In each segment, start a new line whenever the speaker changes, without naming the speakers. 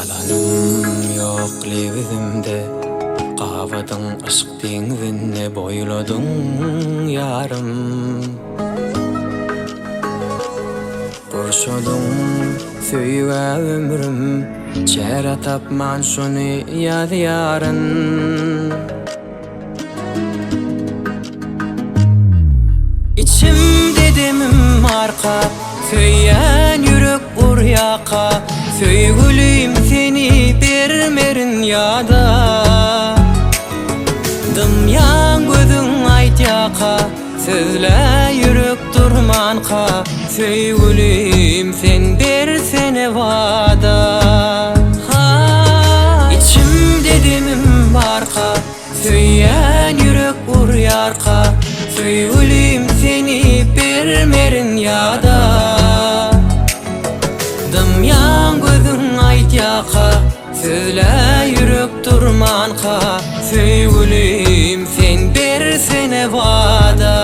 Yalanım yok levimde, qavadın aşk dengizine boyladın yarım. Koşudun söýge ömrüm, çere tapman şonu yad yarın. İçimde demim arka, söyyen yürek uryaka. Söýgülüm seni bermerin yada. Dımyan gözün aýtýaka, sözle yürek durmanka. Söýgülüm sen bersene vada. İçimde demim barka, söyyen yürek uryaka. Söýgülüm seni bermerin yada. Dımyan gözün aýtýaka, sözle yürek durmanka. Söýgülüm sen bersene vada.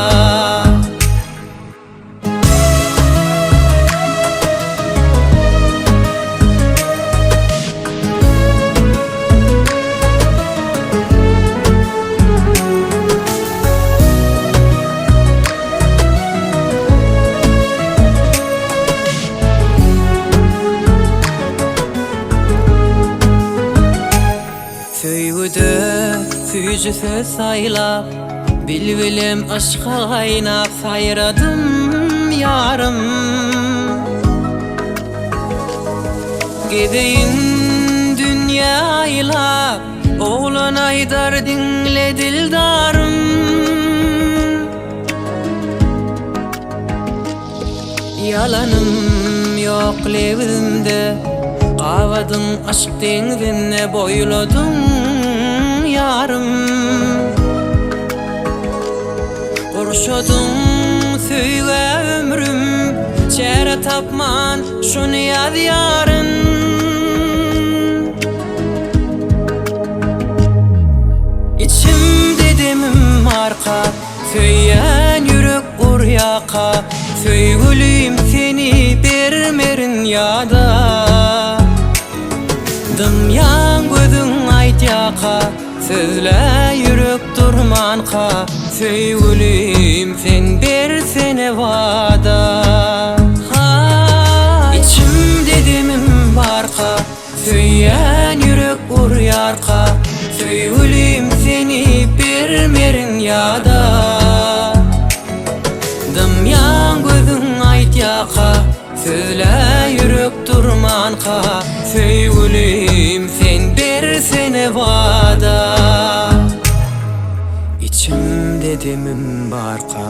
Söýgüde süýjü söz saýlap, bilbilem aşka gaýnap saýradym yarım. Gedeýin dünýä aýlap, oglan aýdar dinle dildarım. Yalanım yok lewimde, qawatyn aşk dengizine boyladın yarım. Urşadın söýge ömrüm, çere tapman şonu yad yarın. İçimde demim arka, söyyen yürek uryaka. Söýgülüm seni bermerin yada. Dımyan gözün aýtýaka, sözle yürek durmanka. Söýgülüm sen bersene vada. İçimde demim barka, söyyen yürek uryarka. Söýgülüm seni bermerin yada. Dımyan gözün aýtýaka, sözle yürek durmanka. Söýgülüm sen bersene vada. İçimde demim barka,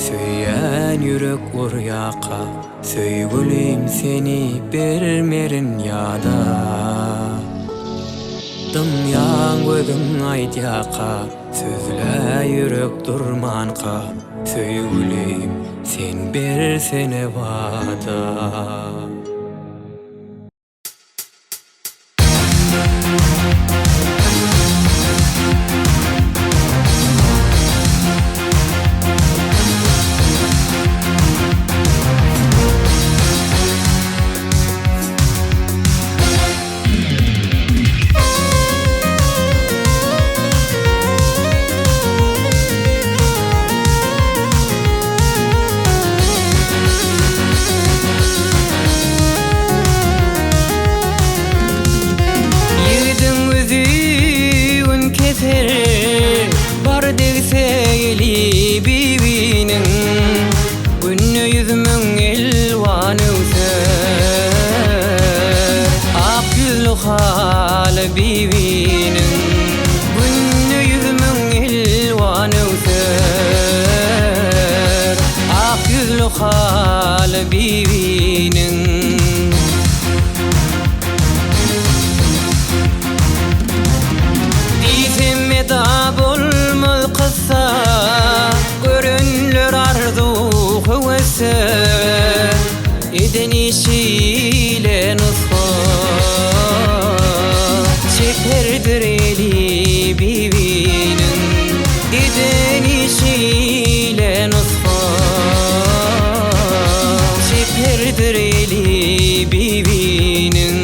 söyyen yürek uryaka. Söýgülüm seni bermerin yada. Dımyan gözün aýtýaka, sözle yürek durmanka. Söýgülüm sen bersene vada. Bar degseyli bibinin, günne yüzümün elvanı öter. Ak yüzlü hal bibinin, günne yüzümün elvanı öter. Ak yüzlü hal bibinin. Da bolmaz kıssa, görünler arzu hevesi. Eden işiyle nusfa, çeperdir eli bibinin. Eden işiyle nusfa, çeperdir eli bibinin.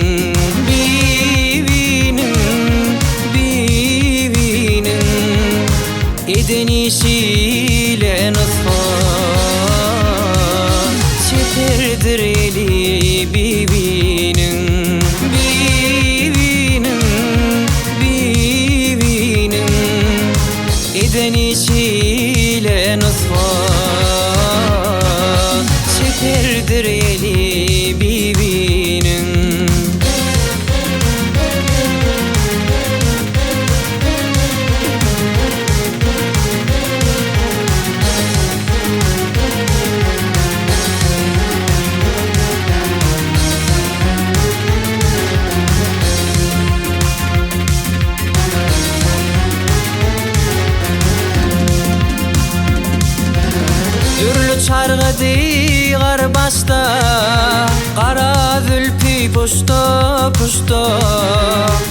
diğer başta, kara zülfü puşta puşta,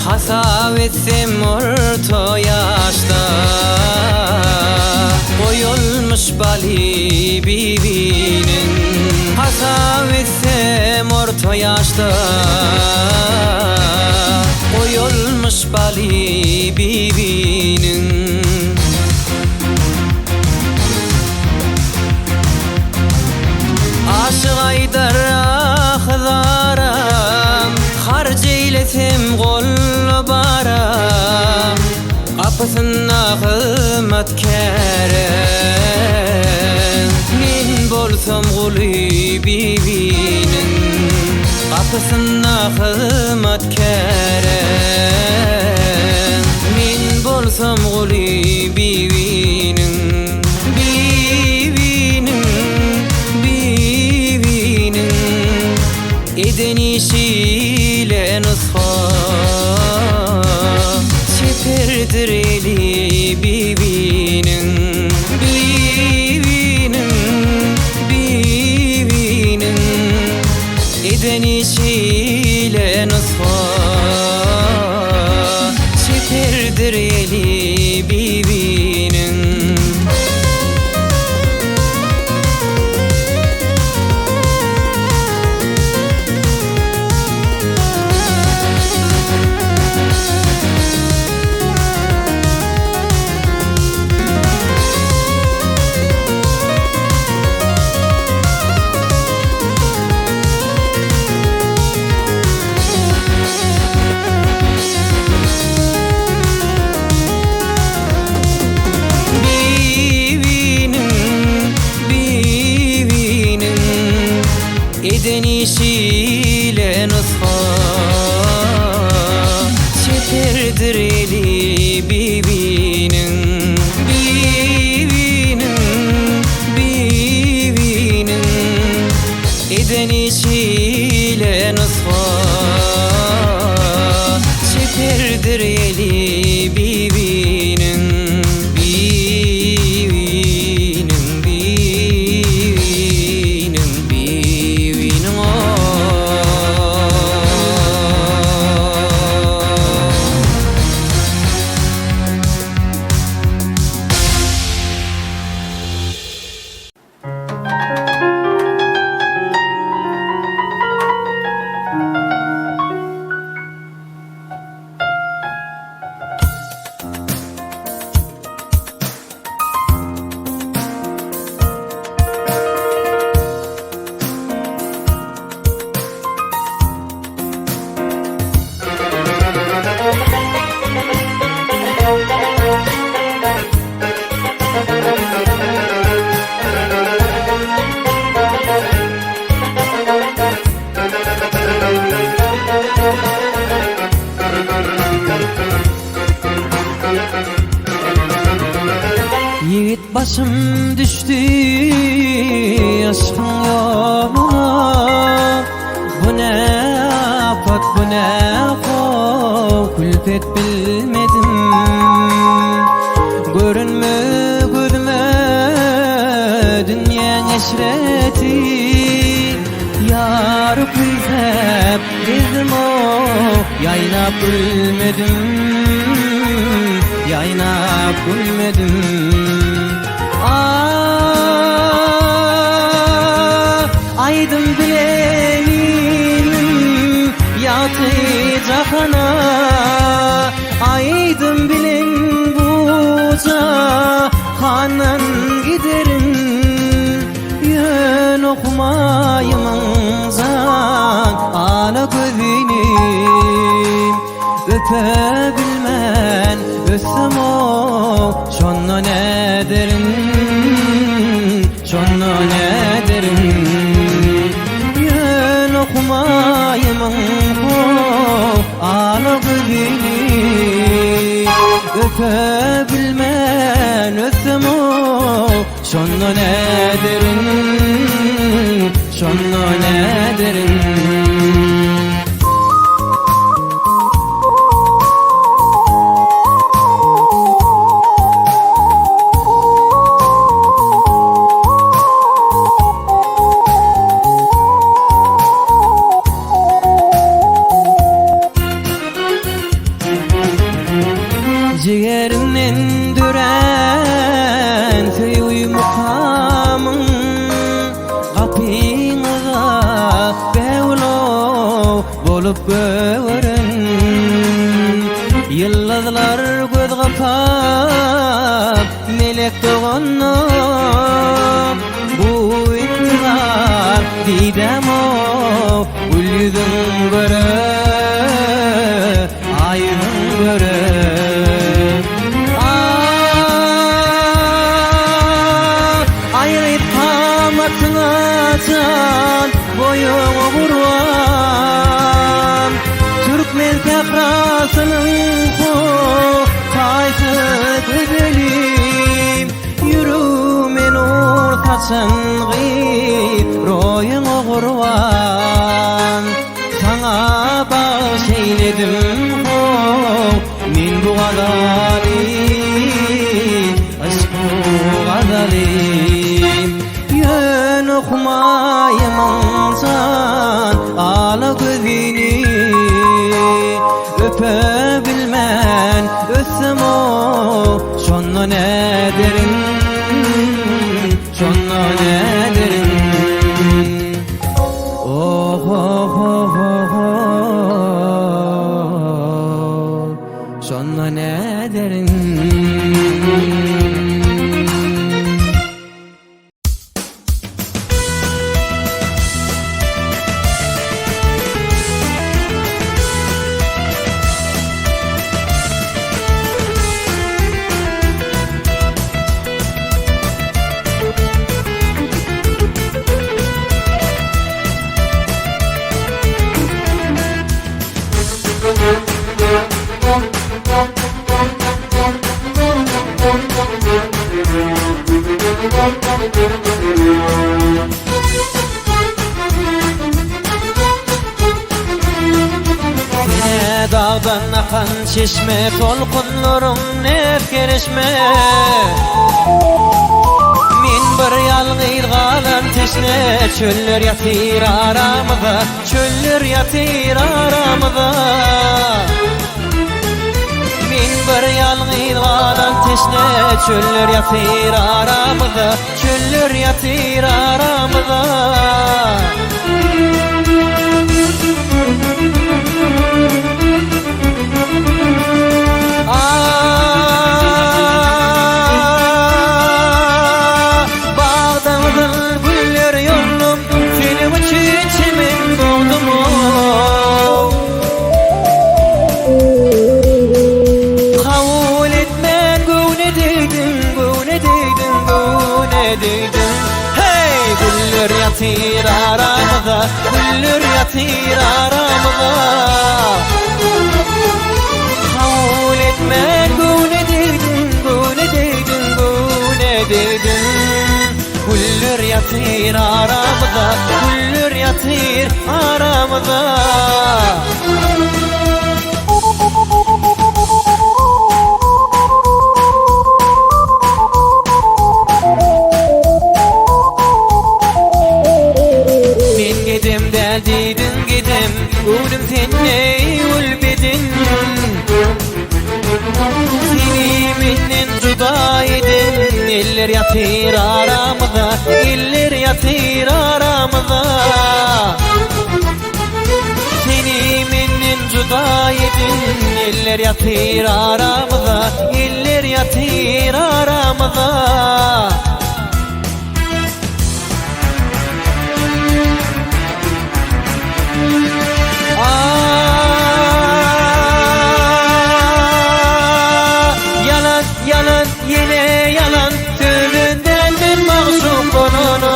hasab etsem orta yaşta. Koyulmuş bali bibinin, hasab etsem orta yaşta. Koyulmuş bali bibinin. Aşık aydar ahdaram, harc eyletim gol baram, kapısına hizmetkarım. Men bolsam guly bibinin, kapısına hizmetkarım. Men bolsam guly bibinin, eden işiyle nusha. Çeperdir eli bibinin, bibinin, eden işiyle nusha. Çeperdir eli bibinin. Eden işiyle nusha. Çeperdir eli bibinin, bibinin, eden işiyle nusha. Çeperdir eli bibinin, yiğit başım düştü aşkın yoluna. Bu ne afat, bu ne külfet bilmedim. Görünme gözüme dünya neşreti, yar kıyzep gezdim o, yaynap gülmedim, yaynap gülmedim. Aydın bilenim yatı cahana, aydın bilen buca hanan giderim. Yön okumayım anzan ala gözünü, öpebilmen össem o, şonna ne derim, şonna ne derim. Yön okumayım ala gözünü, öpebilmen össem o, şonna ne derim, şonna ne derim. olup görün. Yıldızlar göz kapap melek doğanıp bu intizar didem o gül yüzün göre ayrın göre ayrı tamatına can boyumu vurvan Türkmen tekrasının kaysı güzelim yürümen ortaçın gıyip royunu kurvan sana bağış eyledim min bu gadali aşk bu gadali yön okumayım can ala gözini öpebilmen össem o şonno ne derin şonno ne derin oh oh oh oh oh şonno ne derin Sene dağdan akan çeşme tolkunlarım nefkereşme Min bir yalgıyl galan teşne çöller yatır aramıza çöller yatır aramıza Min bir yalgıyl galan teşne çöller yatır aramıza çöller yatır aramıza Hey güller yatır aramıza güller yatır aramıza Kabul etmen güne dedin güller yatır aramıza güller yatır aramıza Gönlüm senne ulbedin Seni menden juda edin Eller yatır aramıza Eller yatır aramıza Seni menden juda edin Eller yatır aramıza Eller yatır aramıza Yalan yine yalan sözünden ben mahzun konunu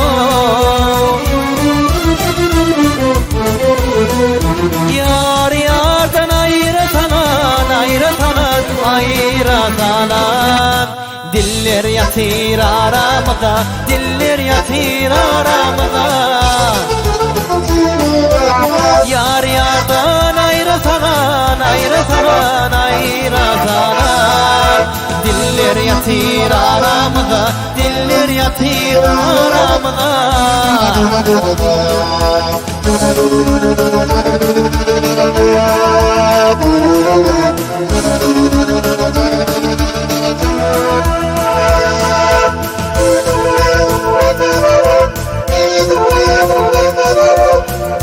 Yar yardan ayratanan ayratanan ayratanan Diller yatır aramıza diller yatır aramıza Yar yardan ayratanan ayratanan ayratanan Diller yatır aramıza diller yatır aramıza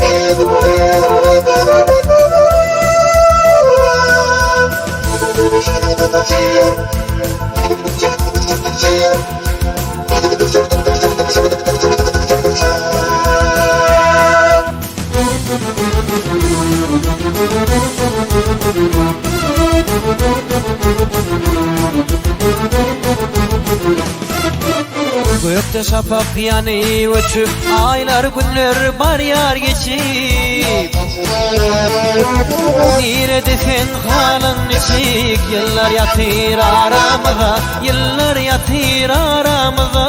Is
Gökte şafak yani uçup aylar günler bar yar geçip Neredesin halın nişik yıllar yatır aramıza Yıllar yatır aramıza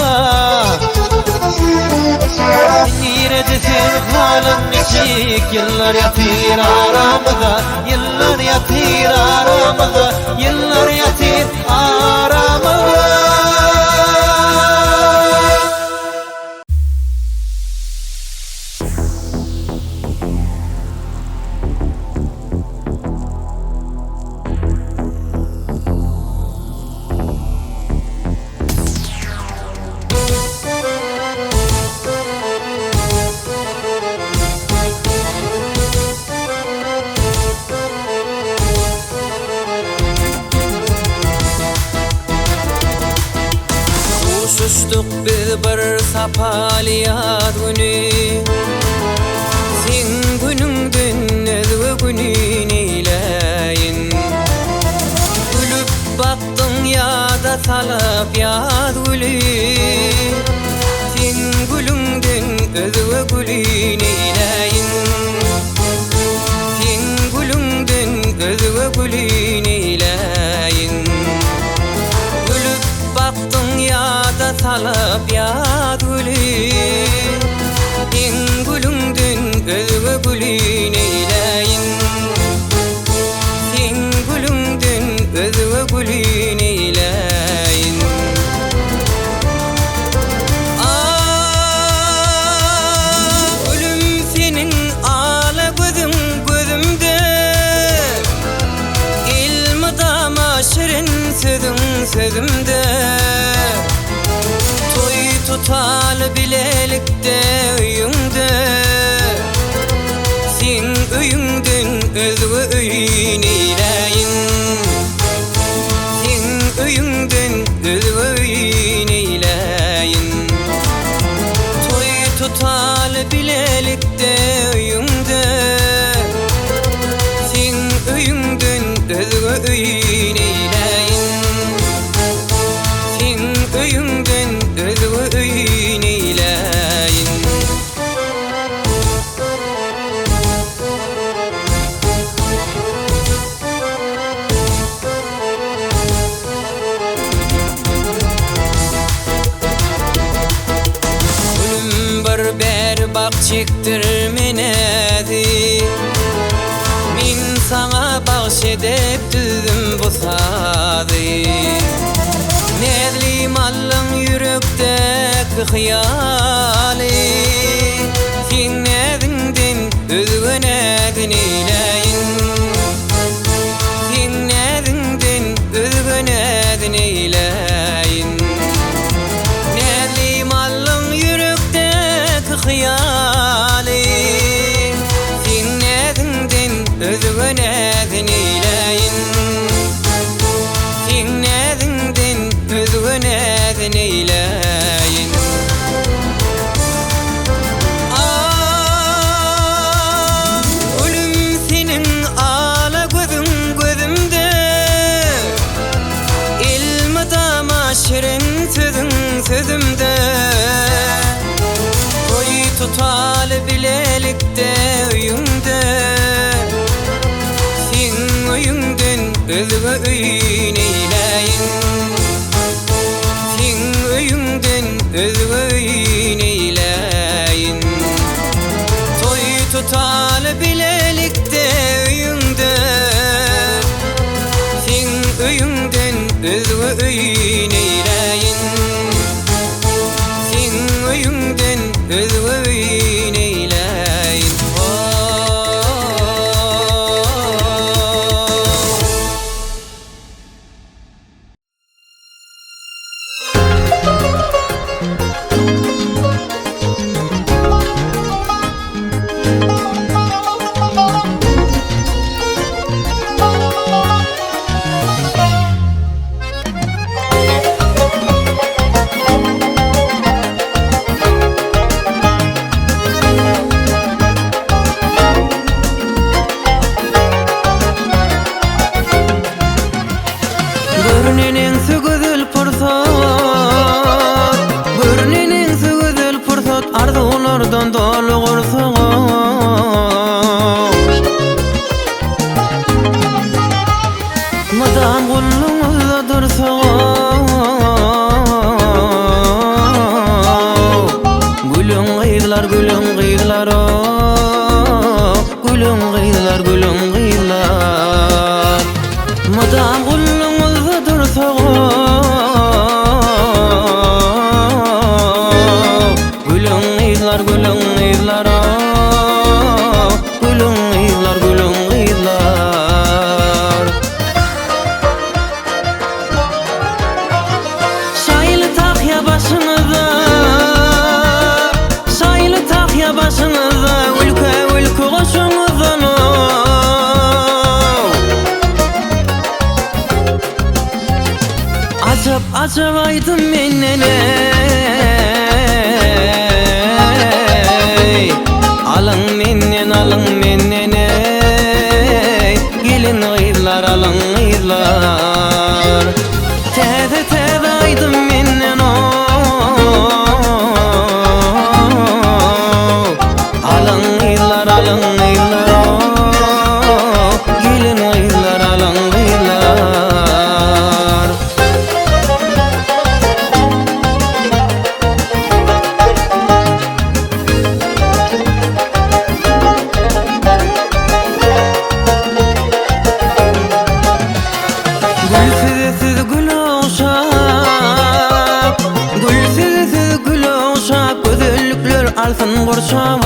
Neredesin halın nişik yıllar yatır aramıza Yıllar yatır aramıza Yıllar yatır aramıza Uçuştuk biz bir sapaliyat günü Sen gününgden özgü günün eyleyin Gülüp baktın ya da salıp yad gülü Sen gülüngden özgü günün eyleyin Sen gülüngden özgü günün eyleyin Baktın ya da salıp yad gülü En gülüngden özgü gülün eyleyin Sen gülüngden özgü gülün eyleyin Gülüm senin ağla gözüm gözümde İlmidama şirin sözün sözümde Toy tutal bilelikte öyüngde Sen öyüngden özgü öyün eyleyin Sen öyüngden özgü öyün eyleyin Toy tutal bilelikte öyüngde Sen öyüngden özgü öyün eyleyin Sen öyüngden özgü öyün eyleyin Gülüm bir berbak çektir menedi Min sana bahşedip düzdüm bu sadı Nedli mallım yürekteki hıyali Sen nedinden özgü nedin eyleyin Sen nedinden özgü nedin eyleyin Nedli mallım yürekteki hıyali Sen nedinden özgü nedin eyleyin Sen nedinden özgü nedin eyleyin Ölüm senin ağla gözün gözümde İlmidama şirin sözün sözümde Toy tutal bilelikte öyüngde Sen öyüngden özgü öyün eyleyin Sen öyüngden özgü öyün eyleyin Toy tutal bilelikte öyüngde Sen öyüngden özgü öyün eyleyin Sen öyüngden özgü öyün eyleyin acabaydım menden ey. Alın menden ey. Gelin gıylar alın gıylar. Tede aydım menden o. Alın gıylar o. Gelin gıylar alın gıylar. Gülsüz gül oşap, gülsüz gül oşap, gözellükler alsın kurşap.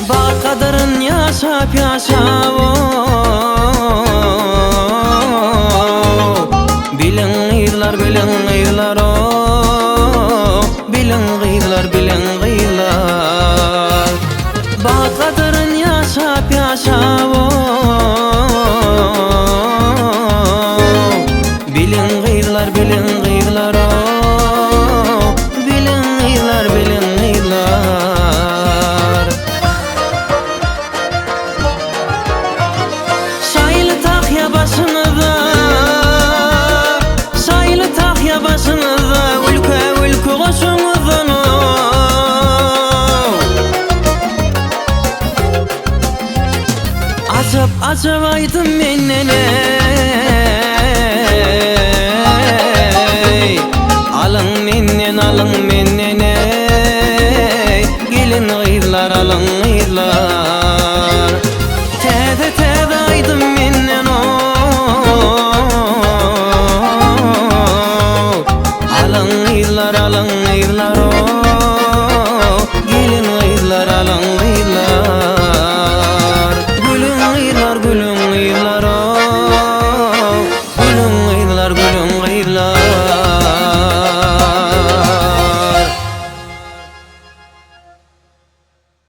Bağ kadarın yaşap bilin gıylar o. Bilin gıylar. Bağ kadarın yaşap bilin gıylar o. Bilin gıylar. Şaylı takya başınıza, şaylı takya başınıza, ülke koşunuzun. Acabaydım